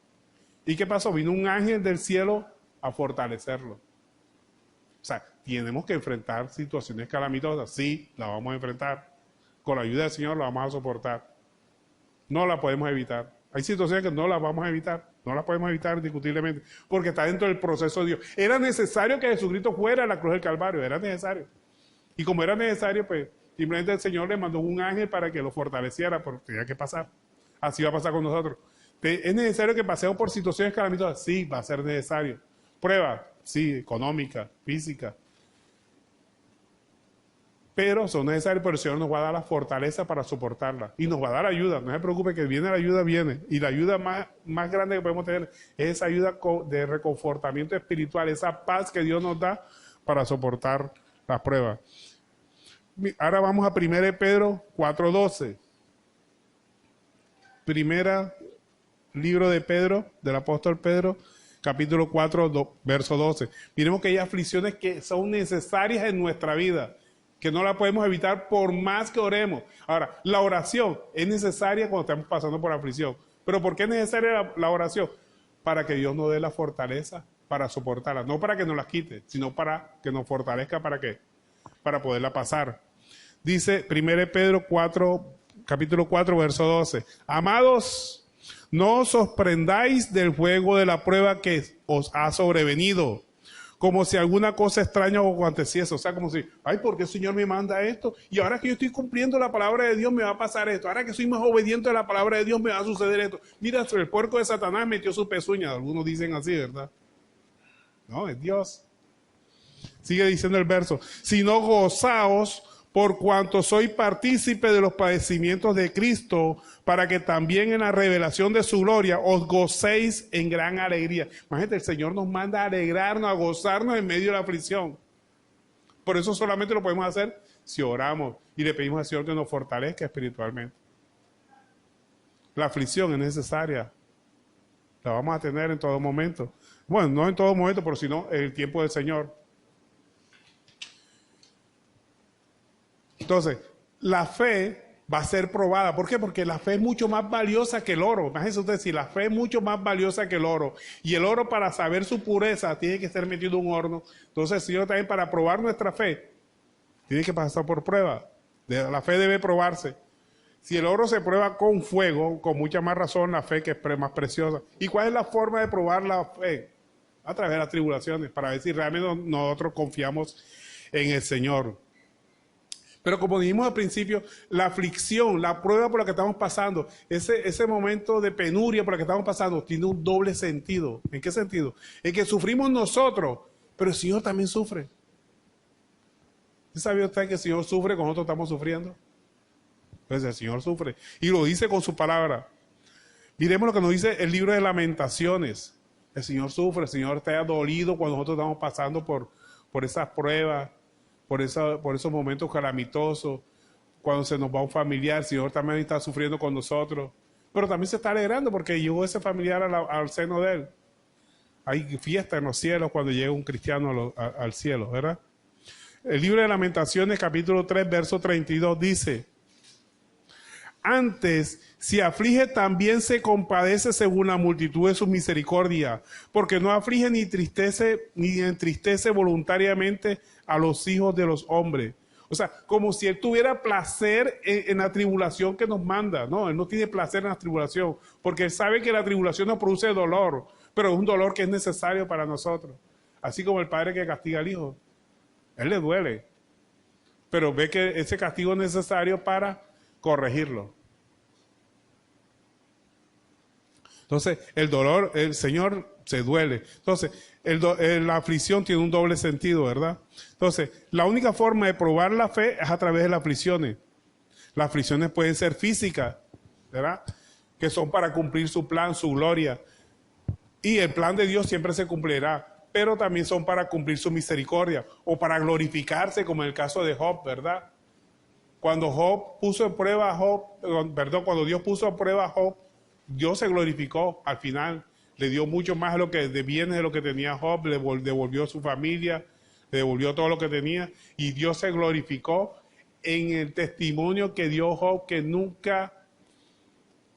¿Y qué pasó? Vino un ángel del cielo a fortalecerlo. O sea, tenemos que enfrentar situaciones calamitosas. Sí, la vamos a enfrentar. Con la ayuda del Señor la vamos a soportar. No la podemos evitar. Hay situaciones que no las vamos a evitar. No las podemos evitar indiscutiblemente. Porque está dentro del proceso de Dios. Era necesario que Jesucristo fuera a la cruz del Calvario. Era necesario. Y como era necesario, pues simplemente el Señor le mandó un ángel para que lo fortaleciera, porque tenía que pasar. Así va a pasar con nosotros. ¿Es necesario que pasemos por situaciones calamitosas? Sí, va a ser necesario. Pruebas, sí, económica, física. Pero son necesarias, pero el Señor nos va a dar la fortaleza para soportarla. Y nos va a dar ayuda. No se preocupe que viene la ayuda, viene. Y la ayuda más grande que podemos tener es esa ayuda de reconfortamiento espiritual, esa paz que Dios nos da para soportar las pruebas. Ahora vamos a 1 Pedro 4:12. Primera libro de Pedro, del apóstol Pedro, capítulo 4, verso 12. Miremos que hay aflicciones que son necesarias en nuestra vida, que no la podemos evitar por más que oremos. Ahora, la oración es necesaria cuando estamos pasando por aflicción. ¿Pero por qué es necesaria la oración? Para que Dios nos dé la fortaleza para soportarla. No para que nos las quite, sino para que nos fortalezca. ¿Para qué? Para poderla pasar. Dice 1 Pedro 4, capítulo 4, verso 12. Amados, no os sorprendáis del fuego de la prueba que os ha sobrevenido, como si alguna cosa extraña os aconteciese. O sea, como si, ay, ¿por qué el Señor me manda esto? Y ahora que yo estoy cumpliendo la palabra de Dios me va a pasar esto. Ahora que soy más obediente a la palabra de Dios me va a suceder esto. Mira, el puerco de Satanás metió su pezuña. Algunos dicen así, ¿verdad? No, es Dios. Sigue diciendo el verso. Sino gozaos por cuanto soy partícipe de los padecimientos de Cristo, para que también en la revelación de su gloria os gocéis en gran alegría. Imagínate, el Señor nos manda a alegrarnos, a gozarnos en medio de la aflicción. Por eso solamente lo podemos hacer si oramos y le pedimos al Señor que nos fortalezca espiritualmente. La aflicción es necesaria. La vamos a tener en todo momento. Bueno, no en todo momento, pero sino en el tiempo del Señor. Entonces, la fe va a ser probada. ¿Por qué? Porque la fe es mucho más valiosa que el oro. Imagínense ustedes, si la fe es mucho más valiosa que el oro, y el oro para saber su pureza tiene que ser metido en un horno, entonces el Señor también para probar nuestra fe, tiene que pasar por prueba. La fe debe probarse. Si el oro se prueba con fuego, con mucha más razón la fe que es más preciosa. ¿Y cuál es la forma de probar la fe? A través de las tribulaciones, para ver si realmente nosotros confiamos en el Señor. Pero como dijimos al principio, la aflicción, la prueba por la que estamos pasando, ese momento de penuria por la que estamos pasando, tiene un doble sentido. ¿En qué sentido? En que sufrimos nosotros, pero el Señor también sufre. ¿Sabía usted que el Señor sufre cuando nosotros estamos sufriendo? Pues el Señor sufre. Y lo dice con su palabra. Miremos lo que nos dice el libro de Lamentaciones. El Señor sufre, el Señor está dolido cuando nosotros estamos pasando por esas pruebas. Por esos momentos calamitosos, cuando se nos va un familiar, el Señor también está sufriendo con nosotros, pero también se está alegrando porque llegó ese familiar al seno de Él. Hay fiesta en los cielos cuando llega un cristiano al cielo, ¿verdad? El libro de Lamentaciones, capítulo 3, verso 32, dice: antes, si aflige, también se compadece según la multitud de su misericordia, porque no aflige ni entristece voluntariamente a los hijos de los hombres. O sea, como si Él tuviera placer en la tribulación que nos manda. No, Él no tiene placer en la tribulación, porque Él sabe que la tribulación nos produce dolor, pero es un dolor que es necesario para nosotros. Así como el padre que castiga al hijo. Él le duele, pero ve que ese castigo es necesario para corregirlo. Entonces, el dolor, el Señor se duele. Entonces, la aflicción tiene un doble sentido, ¿verdad? Entonces, la única forma de probar la fe es a través de las aflicciones. Las aflicciones pueden ser físicas, ¿verdad? Que son para cumplir su plan, su gloria. Y el plan de Dios siempre se cumplirá, pero también son para cumplir su misericordia o para glorificarse, como en el caso de Job, ¿verdad? Cuando cuando Dios puso a prueba a Job, Dios se glorificó al final. Le dio mucho más de bienes de lo que tenía Job, le devolvió su familia, le devolvió todo lo que tenía, y Dios se glorificó en el testimonio que dio Job, que nunca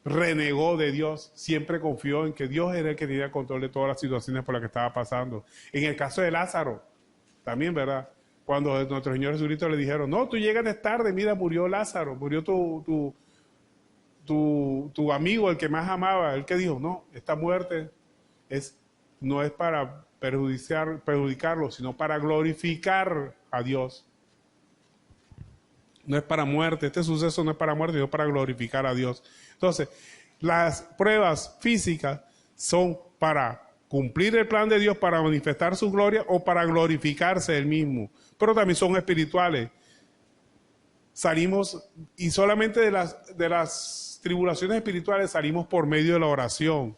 renegó de Dios, siempre confió en que Dios era el que tenía control de todas las situaciones por las que estaba pasando. En el caso de Lázaro, También, ¿verdad? Cuando nuestro Señor Jesucristo le dijeron, no, tú llegas tarde, mira, murió Lázaro, murió tu amigo, el que más amaba. El que dijo, no, esta muerte no es para perjudicarlo, sino para glorificar a Dios. No es para muerte, este suceso no es para muerte, sino para glorificar a Dios. Entonces, las pruebas físicas son para cumplir el plan de Dios, para manifestar su gloria o para glorificarse él mismo. Pero también son espirituales. Salimos, y solamente de las tribulaciones espirituales salimos por medio de la oración.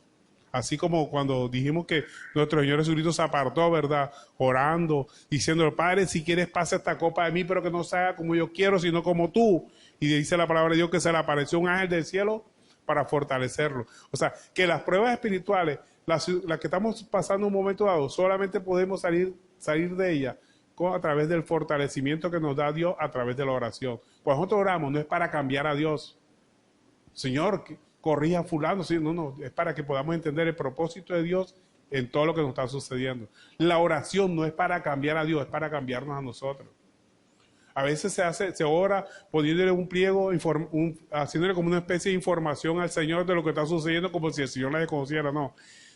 Así como cuando dijimos que nuestro Señor Jesucristo se apartó, ¿verdad? Orando, diciendo, Padre, si quieres pasa esta copa de mí, pero que no se haga como yo quiero, sino como tú. Y dice la palabra de Dios que se le apareció un ángel del cielo para fortalecerlo. O sea, que las pruebas espirituales, las que estamos pasando en un momento dado, solamente podemos salir de ellas a través del fortalecimiento que nos da Dios a través de la oración. Cuando nosotros oramos, no es para cambiar a Dios. Señor, corrija a fulano, sí, no, es para que podamos entender el propósito de Dios en todo lo que nos está sucediendo. La oración no es para cambiar a Dios, es para cambiarnos a nosotros. A veces se ora poniéndole un pliego, haciéndole como una especie de información al Señor de lo que está sucediendo, como si el Señor la desconociera. No,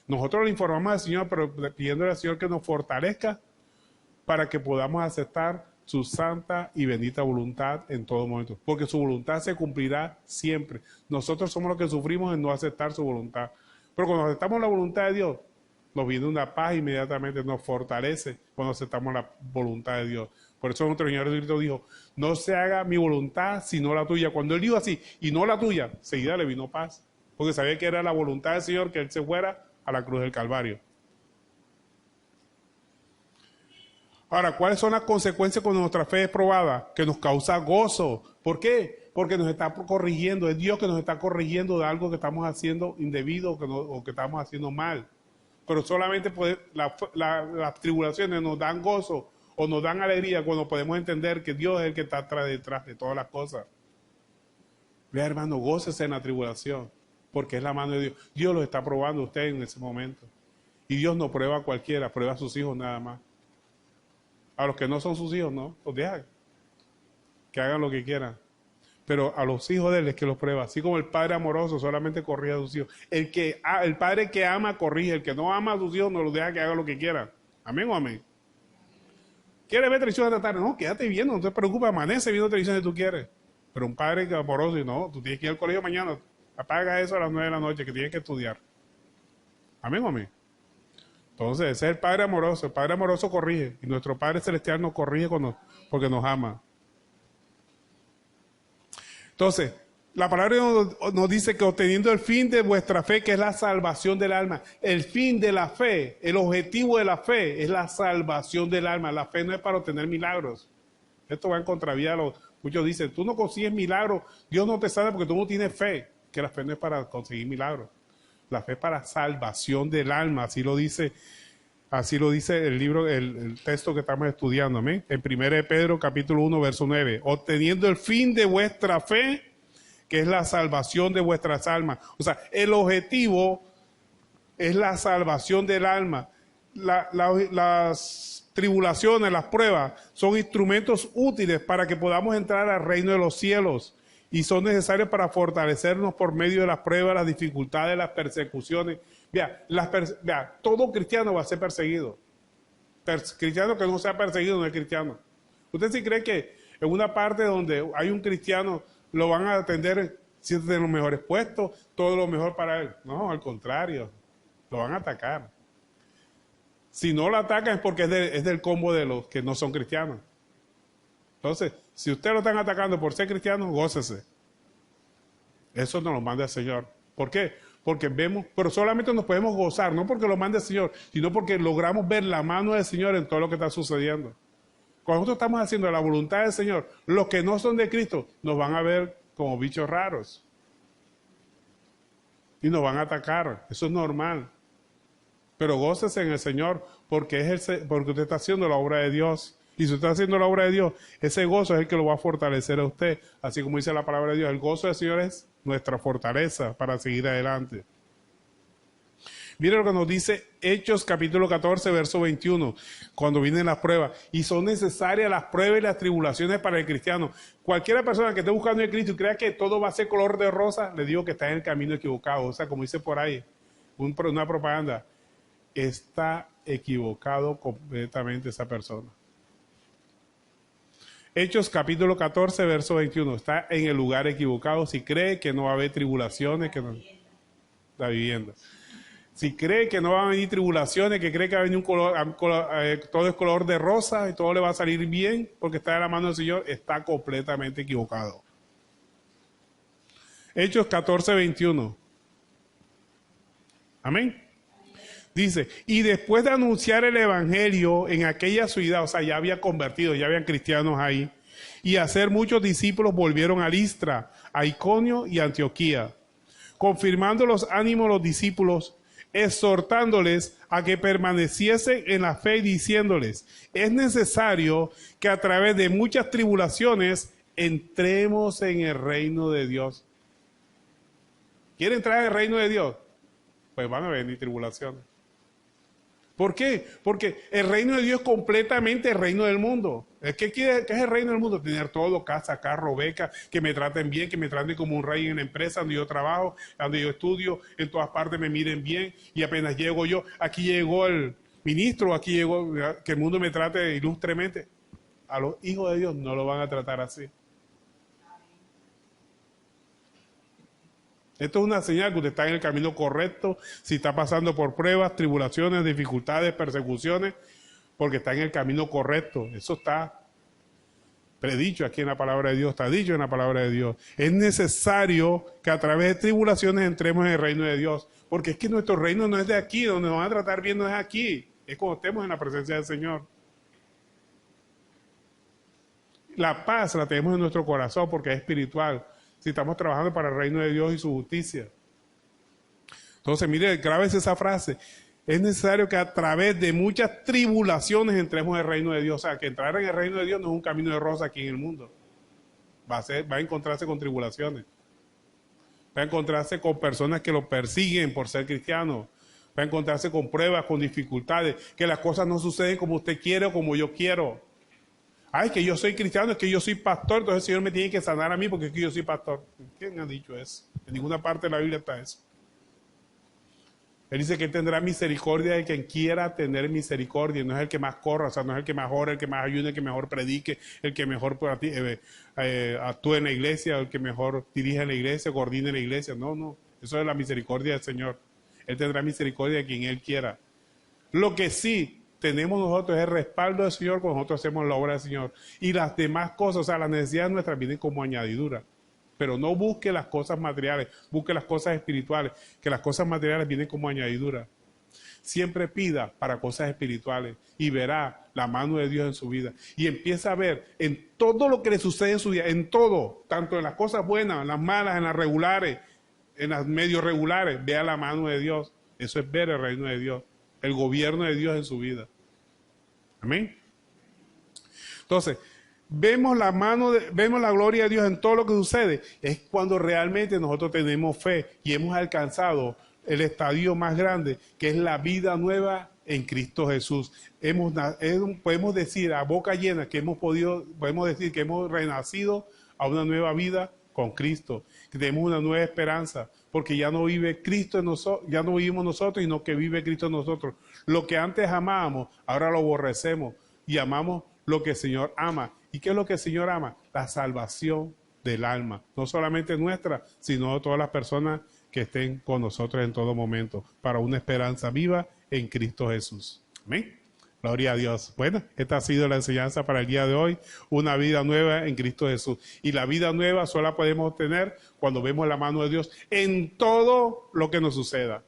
nosotros le informamos al Señor, pero pidiéndole al Señor que nos fortalezca para que podamos aceptar su santa y bendita voluntad en todo momento, porque su voluntad se cumplirá siempre. Nosotros somos los que sufrimos en no aceptar su voluntad, pero cuando aceptamos la voluntad de Dios, nos viene una paz inmediatamente, nos fortalece cuando aceptamos la voluntad de Dios. Por eso nuestro Señor Jesucristo dijo, no se haga mi voluntad sino la tuya. Cuando Él dijo así, y no la tuya, seguida le vino paz, porque sabía que era la voluntad del Señor que Él se fuera a la cruz del Calvario. Ahora, ¿cuáles son las consecuencias cuando nuestra fe es probada? Que nos causa gozo. ¿Por qué? Porque nos está corrigiendo. Es Dios que nos está corrigiendo de algo que estamos haciendo indebido o que estamos haciendo mal. Pero solamente las tribulaciones nos dan gozo o nos dan alegría cuando podemos entender que Dios es el que está detrás de todas las cosas. Vea, hermano, gócese en la tribulación, porque es la mano de Dios. Dios lo está probando a usted en ese momento. Y Dios no prueba a cualquiera, prueba a sus hijos nada más. A los que no son sus hijos, no, los deja que hagan lo que quieran. Pero a los hijos de Él es que los prueba. Así como el Padre amoroso solamente corrige a sus hijos. El Padre que ama, corrige. El que no ama a sus hijos, no los deja que hagan lo que quieran. ¿Amén o amén? ¿Quieres ver televisión esta tarde? No, quédate viendo, no te preocupes, amanece viendo televisión si tú quieres. Pero un padre que amoroso, y no, tú tienes que ir al colegio mañana. Apaga eso a las 9 de la noche, que tienes que estudiar. ¿Amén o amén? Entonces, ese es el Padre amoroso. El Padre amoroso corrige. Y nuestro Padre celestial nos corrige porque nos ama. Entonces, la palabra nos dice que obteniendo el fin de vuestra fe, que es la salvación del alma. El fin de la fe, el objetivo de la fe es la salvación del alma. La fe no es para obtener milagros. Esto va en contravía a muchos dicen, tú no consigues milagros, Dios no te sana porque tú no tienes fe. Que la fe no es para conseguir milagros. La fe es para salvación del alma, así lo dice el libro, el texto que estamos estudiando, ¿amén? En 1 Pedro capítulo 1, verso 9. Obteniendo el fin de vuestra fe, que es la salvación de vuestras almas. O sea, el objetivo es la salvación del alma. Las tribulaciones, las pruebas, son instrumentos útiles para que podamos entrar al reino de los cielos. Y son necesarios para fortalecernos por medio de las pruebas, las dificultades, las persecuciones. Vea, todo cristiano va a ser perseguido. Cristiano que no sea perseguido no es cristiano. ¿Usted sí cree que en una parte donde hay un cristiano lo van a atender siempre en los mejores puestos, todo lo mejor para él? No, al contrario, lo van a atacar. Si no lo atacan es porque es del combo de los que no son cristianos. Entonces, si usted lo están atacando por ser cristiano, gócese. Eso nos lo manda el Señor. ¿Por qué? Porque vemos, pero solamente nos podemos gozar, no porque lo mande el Señor, sino porque logramos ver la mano del Señor en todo lo que está sucediendo. Cuando nosotros estamos haciendo la voluntad del Señor, los que no son de Cristo nos van a ver como bichos raros. Y nos van a atacar. Eso es normal. Pero gócese en el Señor porque porque usted está haciendo la obra de Dios. Y si usted está haciendo la obra de Dios, ese gozo es el que lo va a fortalecer a usted. Así como dice la palabra de Dios, el gozo del Señor es nuestra fortaleza para seguir adelante. Mire lo que nos dice Hechos capítulo 14, verso 21, cuando vienen las pruebas. Y son necesarias las pruebas y las tribulaciones para el cristiano. Cualquiera persona que esté buscando a Cristo y crea que todo va a ser color de rosa, le digo que está en el camino equivocado. O sea, como dice por ahí, una propaganda, está equivocado completamente esa persona. Hechos capítulo 14, verso 21, está en el lugar equivocado si cree que no va a haber tribulaciones, que no, la vivienda. Si cree que no van a venir tribulaciones, que cree que va a venir todo es color de rosa y todo le va a salir bien porque está de la mano del Señor, está completamente equivocado. Hechos 14, 21. Amén. Dice, y después de anunciar el evangelio en aquella ciudad, o sea, ya había convertido, ya habían cristianos ahí, y hacer muchos discípulos, volvieron a Listra, a Iconio y a Antioquía, confirmando los ánimos de los discípulos, exhortándoles a que permaneciesen en la fe y diciéndoles, es necesario que a través de muchas tribulaciones entremos en el reino de Dios. ¿Quiere entrar en el reino de Dios? Pues van a venir tribulaciones. ¿Por qué? Porque el reino de Dios es completamente el reino del mundo. ¿Qué es el reino del mundo? Tener todo, casa, carro, beca, que me traten bien, que me traten como un rey en la empresa donde yo trabajo, donde yo estudio, en todas partes me miren bien y apenas llego yo, aquí llegó el ministro, aquí llegó, que el mundo me trate ilustremente. A los hijos de Dios no lo van a tratar así. Esto es una señal que usted está en el camino correcto, si está pasando por pruebas, tribulaciones, dificultades, persecuciones, porque está en el camino correcto. Eso está predicho aquí en la palabra de Dios, está dicho en la palabra de Dios. Es necesario que a través de tribulaciones entremos en el reino de Dios, porque es que nuestro reino no es de aquí, donde nos van a tratar bien no es aquí, es cuando estemos en la presencia del Señor. La paz la tenemos en nuestro corazón porque es espiritual. Si estamos trabajando para el reino de Dios y su justicia. Entonces, mire, grábese esa frase. Es necesario que a través de muchas tribulaciones entremos en el reino de Dios. O sea, que entrar en el reino de Dios no es un camino de rosa aquí en el mundo. Va a encontrarse con tribulaciones. Va a encontrarse con personas que lo persiguen por ser cristiano. Va a encontrarse con pruebas, con dificultades. Que las cosas no suceden como usted quiere o como yo quiero. Ay, que yo soy cristiano, es que yo soy pastor, entonces el Señor me tiene que sanar a mí porque es que yo soy pastor. ¿Quién ha dicho eso? En ninguna parte de la Biblia está eso. Él dice que Él tendrá misericordia de quien quiera tener misericordia. No es el que más corra, o sea, no es el que más ora, el que más ayude, el que mejor predique, el que mejor actúe en la iglesia, el que mejor dirige la iglesia, coordine la iglesia. No, no. Eso es la misericordia del Señor. Él tendrá misericordia de quien Él quiera. Lo que sí tenemos nosotros es el respaldo del Señor cuando nosotros hacemos la obra del Señor. Y las demás cosas, o sea, las necesidades nuestras vienen como añadidura. Pero no busque las cosas materiales, busque las cosas espirituales, que las cosas materiales vienen como añadidura. Siempre pida para cosas espirituales y verá la mano de Dios en su vida. Y empieza a ver en todo lo que le sucede en su vida, en todo, tanto en las cosas buenas, en las malas, en las regulares, en las medio regulares, vea la mano de Dios. Eso es ver el reino de Dios, el gobierno de Dios en su vida. Amén. Entonces, vemos la gloria de Dios en todo lo que sucede. Es cuando realmente nosotros tenemos fe y hemos alcanzado el estadio más grande, que es la vida nueva en Cristo Jesús. Podemos decir a boca llena que podemos decir que hemos renacido a una nueva vida con Cristo, que tenemos una nueva esperanza, porque ya no vive Cristo en nosotros, ya no vivimos nosotros, sino que vive Cristo en nosotros. Lo que antes amábamos, ahora lo aborrecemos y amamos lo que el Señor ama. ¿Y qué es lo que el Señor ama? La salvación del alma, no solamente nuestra, sino de todas las personas que estén con nosotros en todo momento, para una esperanza viva en Cristo Jesús. Amén. Gloria a Dios. Bueno, esta ha sido la enseñanza para el día de hoy, una vida nueva en Cristo Jesús. Y la vida nueva solo la podemos obtener cuando vemos la mano de Dios en todo lo que nos suceda.